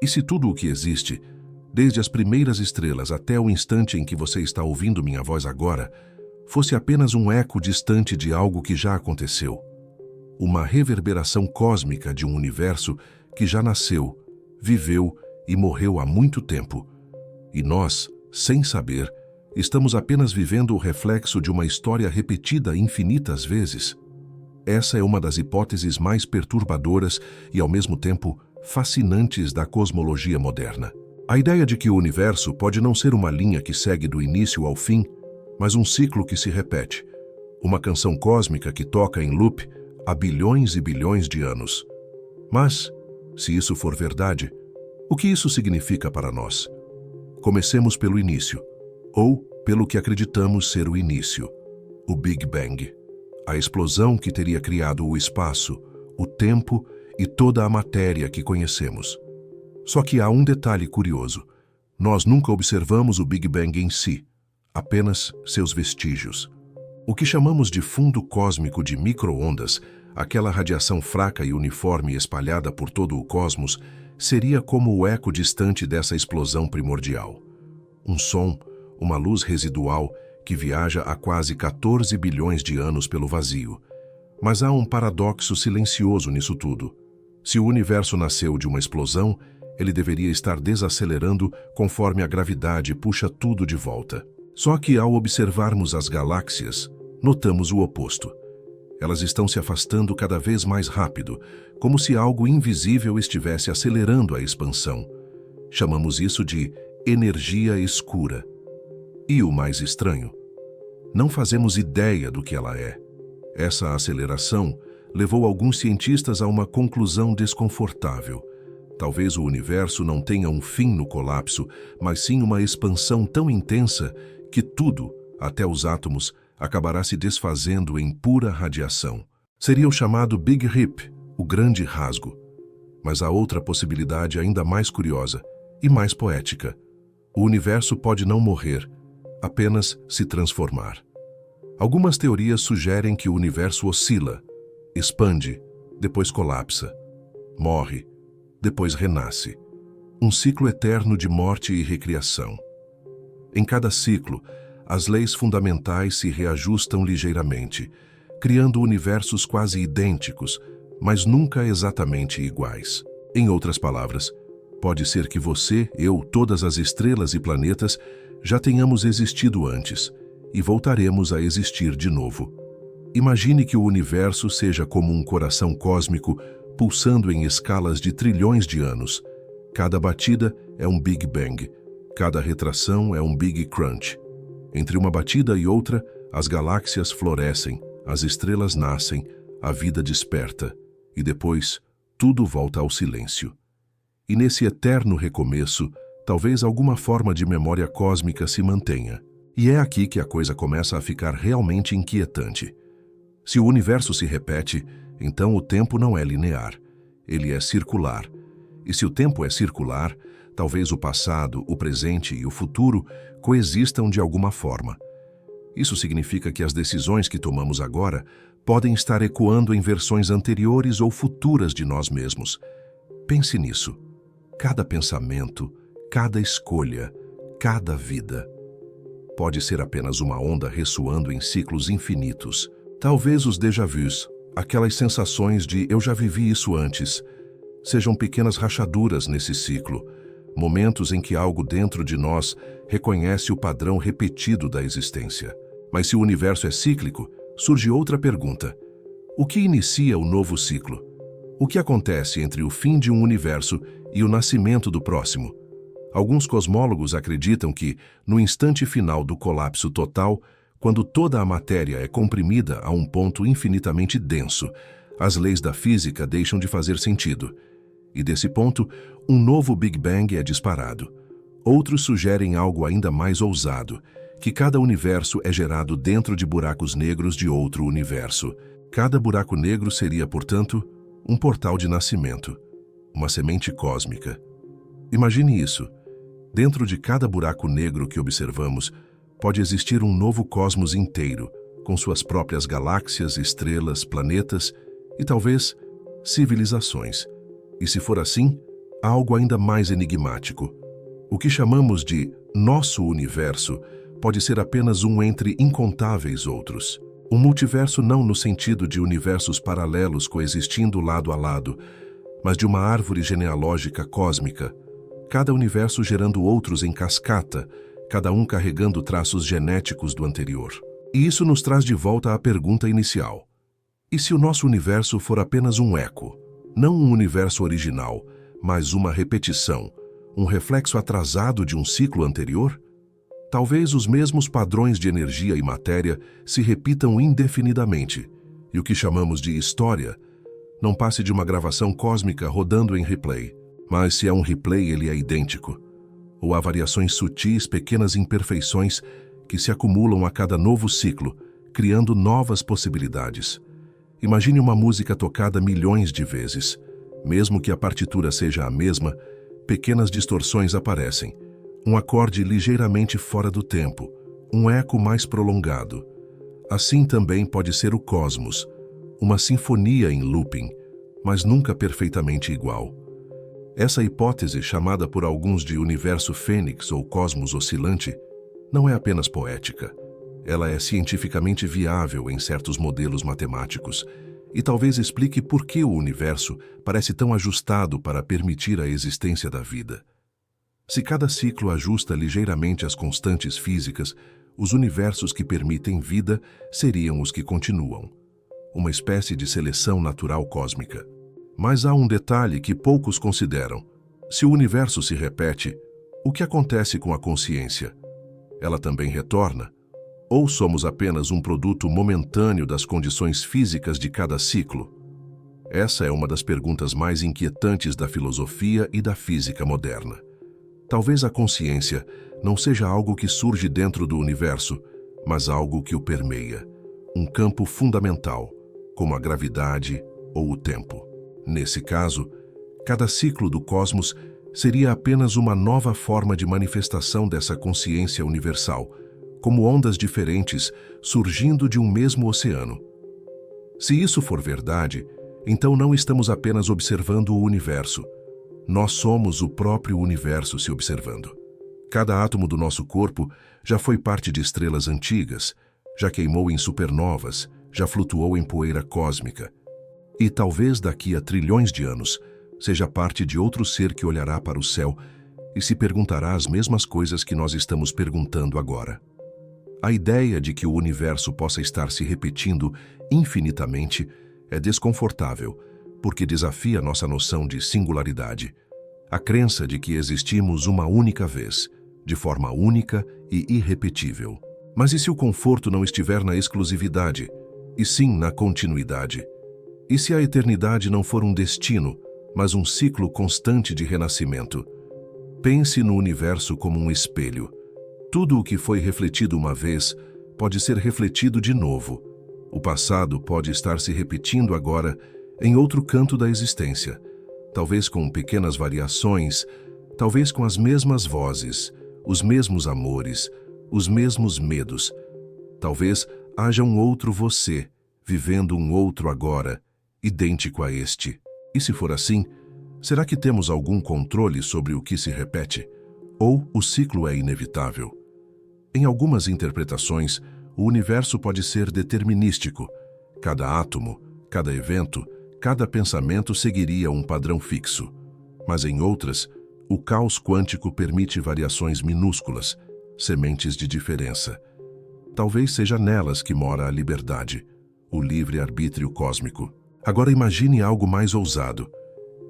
E se tudo o que existe, desde as primeiras estrelas até o instante em que você está ouvindo minha voz agora, fosse apenas um eco distante de algo que já aconteceu? Uma reverberação cósmica de um universo que já nasceu, viveu e morreu há muito tempo. E nós, sem saber, estamos apenas vivendo o reflexo de uma história repetida infinitas vezes. Essa é uma das hipóteses mais perturbadoras e, ao mesmo tempo, fascinantes da cosmologia moderna. A ideia de que o universo pode não ser uma linha que segue do início ao fim, mas um ciclo que se repete, uma canção cósmica que toca em loop há bilhões e bilhões de anos. Mas, se isso for verdade, o que isso significa para nós? Comecemos pelo início, ou pelo que acreditamos ser o início, o Big Bang, a explosão que teria criado o espaço, o tempo e toda a matéria que conhecemos. Só que há um detalhe curioso. Nós nunca observamos o Big Bang em si, apenas seus vestígios. O que chamamos de fundo cósmico de micro-ondas, aquela radiação fraca e uniforme espalhada por todo o cosmos, seria como o eco distante dessa explosão primordial. Um som, uma luz residual que viaja há quase 14 bilhões de anos pelo vazio. Mas há um paradoxo silencioso nisso tudo. Se o universo nasceu de uma explosão, ele deveria estar desacelerando conforme a gravidade puxa tudo de volta. Só que ao observarmos as galáxias, notamos o oposto. Elas estão se afastando cada vez mais rápido, como se algo invisível estivesse acelerando a expansão. Chamamos isso de energia escura. E o mais estranho? Não fazemos ideia do que ela é. Essa aceleração levou alguns cientistas a uma conclusão desconfortável. Talvez o universo não tenha um fim no colapso, mas sim uma expansão tão intensa que tudo, até os átomos, acabará se desfazendo em pura radiação. Seria o chamado Big Rip, o grande rasgo. Mas há outra possibilidade ainda mais curiosa e mais poética. O universo pode não morrer, apenas se transformar. Algumas teorias sugerem que o universo oscila, expande, depois colapsa, morre, depois renasce. Um ciclo eterno de morte e recriação. Em cada ciclo, as leis fundamentais se reajustam ligeiramente, criando universos quase idênticos, mas nunca exatamente iguais. Em outras palavras, pode ser que você, eu, todas as estrelas e planetas já tenhamos existido antes e voltaremos a existir de novo. Imagine que o universo seja como um coração cósmico pulsando em escalas de trilhões de anos. Cada batida é um Big Bang, cada retração é um Big Crunch. Entre uma batida e outra, as galáxias florescem, as estrelas nascem, a vida desperta, e depois tudo volta ao silêncio. E nesse eterno recomeço, talvez alguma forma de memória cósmica se mantenha. E é aqui que a coisa começa a ficar realmente inquietante. Se o universo se repete, então o tempo não é linear, ele é circular. E se o tempo é circular, talvez o passado, o presente e o futuro coexistam de alguma forma. Isso significa que as decisões que tomamos agora podem estar ecoando em versões anteriores ou futuras de nós mesmos. Pense nisso. Cada pensamento, cada escolha, cada vida pode ser apenas uma onda ressoando em ciclos infinitos. Talvez os déjà-vus, aquelas sensações de eu já vivi isso antes, sejam pequenas rachaduras nesse ciclo, momentos em que algo dentro de nós reconhece o padrão repetido da existência. Mas se o universo é cíclico, surge outra pergunta. O que inicia o novo ciclo? O que acontece entre o fim de um universo e o nascimento do próximo? Alguns cosmólogos acreditam que, no instante final do colapso total, quando toda a matéria é comprimida a um ponto infinitamente denso, as leis da física deixam de fazer sentido. E desse ponto, um novo Big Bang é disparado. Outros sugerem algo ainda mais ousado, que cada universo é gerado dentro de buracos negros de outro universo. Cada buraco negro seria, portanto, um portal de nascimento, uma semente cósmica. Imagine isso. Dentro de cada buraco negro que observamos, pode existir um novo cosmos inteiro, com suas próprias galáxias, estrelas, planetas e talvez civilizações. E se for assim, há algo ainda mais enigmático. O que chamamos de nosso universo pode ser apenas um entre incontáveis outros. Um multiverso não no sentido de universos paralelos coexistindo lado a lado, mas de uma árvore genealógica cósmica, cada universo gerando outros em cascata, cada um carregando traços genéticos do anterior. E isso nos traz de volta à pergunta inicial. E se o nosso universo for apenas um eco, não um universo original, mas uma repetição, um reflexo atrasado de um ciclo anterior? Talvez os mesmos padrões de energia e matéria se repitam indefinidamente, e o que chamamos de história não passe de uma gravação cósmica rodando em replay. Mas se é um replay, ele é idêntico. Ou há variações sutis, pequenas imperfeições que se acumulam a cada novo ciclo, criando novas possibilidades. Imagine uma música tocada milhões de vezes. Mesmo que a partitura seja a mesma, pequenas distorções aparecem. Um acorde ligeiramente fora do tempo, um eco mais prolongado. Assim também pode ser o cosmos, uma sinfonia em looping, mas nunca perfeitamente igual. Essa hipótese, chamada por alguns de universo fênix ou cosmos oscilante, não é apenas poética. Ela é cientificamente viável em certos modelos matemáticos e talvez explique por que o universo parece tão ajustado para permitir a existência da vida. Se cada ciclo ajusta ligeiramente as constantes físicas, os universos que permitem vida seriam os que continuam. Uma espécie de seleção natural cósmica. Mas há um detalhe que poucos consideram. Se o universo se repete, o que acontece com a consciência? Ela também retorna? Ou somos apenas um produto momentâneo das condições físicas de cada ciclo? Essa é uma das perguntas mais inquietantes da filosofia e da física moderna. Talvez a consciência não seja algo que surge dentro do universo, mas algo que o permeia, um campo fundamental, como a gravidade ou o tempo. Nesse caso, cada ciclo do cosmos seria apenas uma nova forma de manifestação dessa consciência universal, como ondas diferentes surgindo de um mesmo oceano. Se isso for verdade, então não estamos apenas observando o universo. Nós somos o próprio universo se observando. Cada átomo do nosso corpo já foi parte de estrelas antigas, já queimou em supernovas, já flutuou em poeira cósmica. E talvez daqui a trilhões de anos seja parte de outro ser que olhará para o céu e se perguntará as mesmas coisas que nós estamos perguntando agora. A ideia de que o universo possa estar se repetindo infinitamente é desconfortável, porque desafia nossa noção de singularidade, a crença de que existimos uma única vez, de forma única e irrepetível. Mas e se o conforto não estiver na exclusividade, e sim na continuidade? E se a eternidade não for um destino, mas um ciclo constante de renascimento? Pense no universo como um espelho. Tudo o que foi refletido uma vez pode ser refletido de novo. O passado pode estar se repetindo agora em outro canto da existência, talvez com pequenas variações, talvez com as mesmas vozes, os mesmos amores, os mesmos medos. Talvez haja um outro você, vivendo um outro agora, idêntico a este. E se for assim, será que temos algum controle sobre o que se repete? Ou o ciclo é inevitável? Em algumas interpretações, o universo pode ser determinístico. Cada átomo, cada evento, cada pensamento seguiria um padrão fixo. Mas em outras, o caos quântico permite variações minúsculas, sementes de diferença. Talvez seja nelas que mora a liberdade, o livre-arbítrio cósmico. Agora imagine algo mais ousado.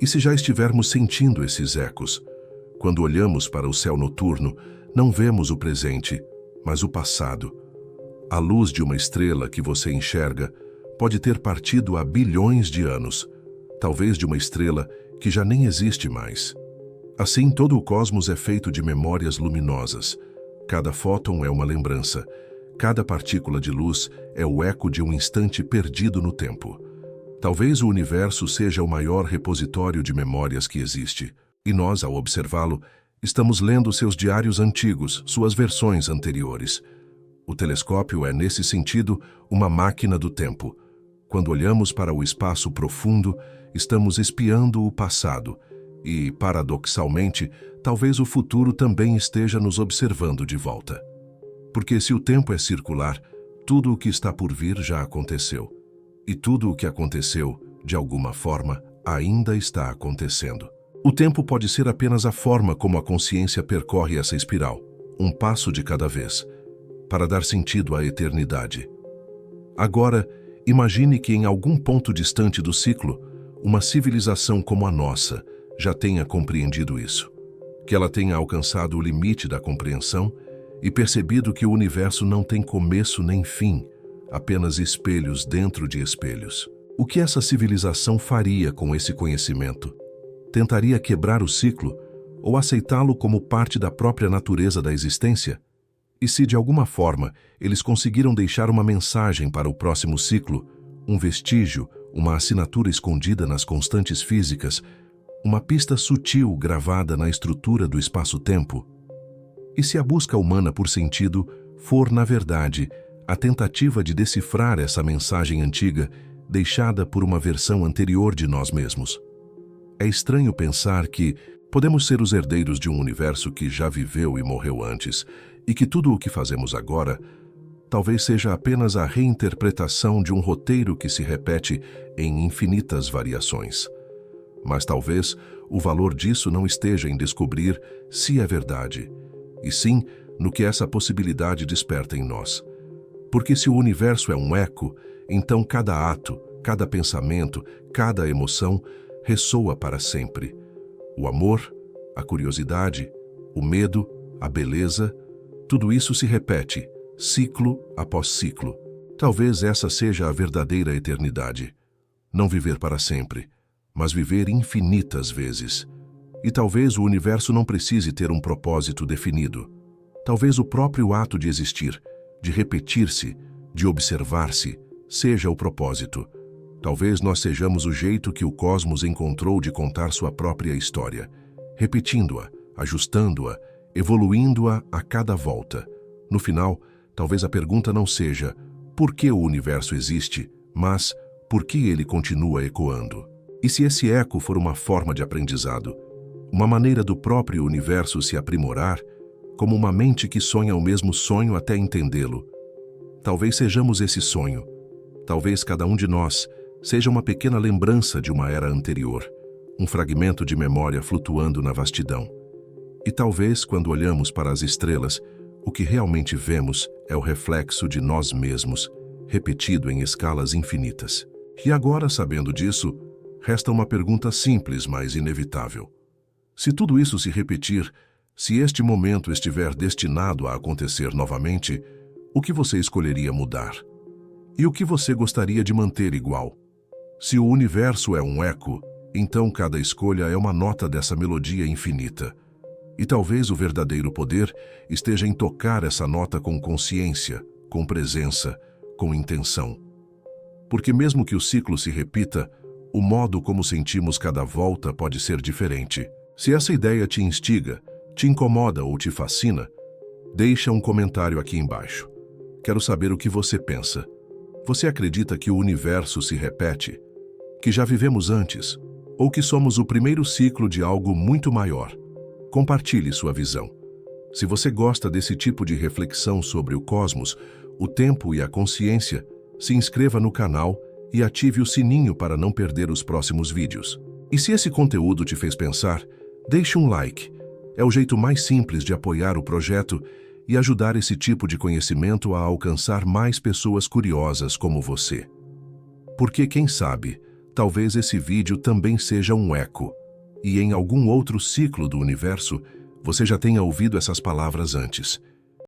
E se já estivermos sentindo esses ecos? Quando olhamos para o céu noturno, não vemos o presente, mas o passado. A luz de uma estrela que você enxerga pode ter partido há bilhões de anos, talvez de uma estrela que já nem existe mais. Assim, todo o cosmos é feito de memórias luminosas. Cada fóton é uma lembrança. Cada partícula de luz é o eco de um instante perdido no tempo. Talvez o universo seja o maior repositório de memórias que existe, e nós, ao observá-lo, estamos lendo seus diários antigos, suas versões anteriores. O telescópio é, nesse sentido, uma máquina do tempo. Quando olhamos para o espaço profundo, estamos espiando o passado, E, paradoxalmente, talvez o futuro também esteja nos observando de volta. Porque se o tempo é circular, tudo o que está por vir já aconteceu. E tudo o que aconteceu, de alguma forma, ainda está acontecendo. O tempo pode ser apenas a forma como a consciência percorre essa espiral, um passo de cada vez, para dar sentido à eternidade. Agora, imagine que em algum ponto distante do ciclo, uma civilização como a nossa já tenha compreendido isso, que ela tenha alcançado o limite da compreensão e percebido que o universo não tem começo nem fim, apenas espelhos dentro de espelhos. O que essa civilização faria com esse conhecimento? Tentaria quebrar o ciclo ou aceitá-lo como parte da própria natureza da existência? E se, de alguma forma, eles conseguiram deixar uma mensagem para o próximo ciclo, um vestígio, uma assinatura escondida nas constantes físicas, uma pista sutil gravada na estrutura do espaço-tempo? E se a busca humana por sentido for, na verdade, a tentativa de decifrar essa mensagem antiga, deixada por uma versão anterior de nós mesmos? É estranho pensar que podemos ser os herdeiros de um universo que já viveu e morreu antes, e que tudo o que fazemos agora talvez seja apenas a reinterpretação de um roteiro que se repete em infinitas variações. Mas talvez o valor disso não esteja em descobrir se é verdade, e sim no que essa possibilidade desperta em nós. Porque se o universo é um eco, então cada ato, cada pensamento, cada emoção ressoa para sempre. O amor, a curiosidade, o medo, a beleza, tudo isso se repete, ciclo após ciclo. Talvez essa seja a verdadeira eternidade. Não viver para sempre, mas viver infinitas vezes. E talvez o universo não precise ter um propósito definido. Talvez o próprio ato de existir, de repetir-se, de observar-se, seja o propósito. Talvez nós sejamos o jeito que o cosmos encontrou de contar sua própria história, repetindo-a, ajustando-a, evoluindo-a a cada volta. No final, talvez a pergunta não seja por que o universo existe, mas por que ele continua ecoando. E se esse eco for uma forma de aprendizado, uma maneira do próprio universo se aprimorar, como uma mente que sonha o mesmo sonho até entendê-lo, talvez sejamos esse sonho. Talvez cada um de nós seja uma pequena lembrança de uma era anterior, um fragmento de memória flutuando na vastidão. E talvez, quando olhamos para as estrelas, o que realmente vemos é o reflexo de nós mesmos, repetido em escalas infinitas. E agora, sabendo disso, resta uma pergunta simples, mas inevitável. Se tudo isso se repetir, se este momento estiver destinado a acontecer novamente, o que você escolheria mudar? E o que você gostaria de manter igual? Se o universo é um eco, então cada escolha é uma nota dessa melodia infinita. E talvez o verdadeiro poder esteja em tocar essa nota com consciência, com presença, com intenção. Porque mesmo que o ciclo se repita, o modo como sentimos cada volta pode ser diferente. Se essa ideia te instiga, te incomoda ou te fascina, deixa um comentário aqui embaixo. Quero saber o que você pensa. Você acredita que o universo se repete? Que já vivemos antes? Ou que somos o primeiro ciclo de algo muito maior? Compartilhe sua visão. Se você gosta desse tipo de reflexão sobre o cosmos, o tempo e a consciência, se inscreva no canal e ative o sininho para não perder os próximos vídeos. E se esse conteúdo te fez pensar, deixe um like. É o jeito mais simples de apoiar o projeto e ajudar esse tipo de conhecimento a alcançar mais pessoas curiosas como você. Porque, quem sabe, talvez esse vídeo também seja um eco, e em algum outro ciclo do universo, você já tenha ouvido essas palavras antes.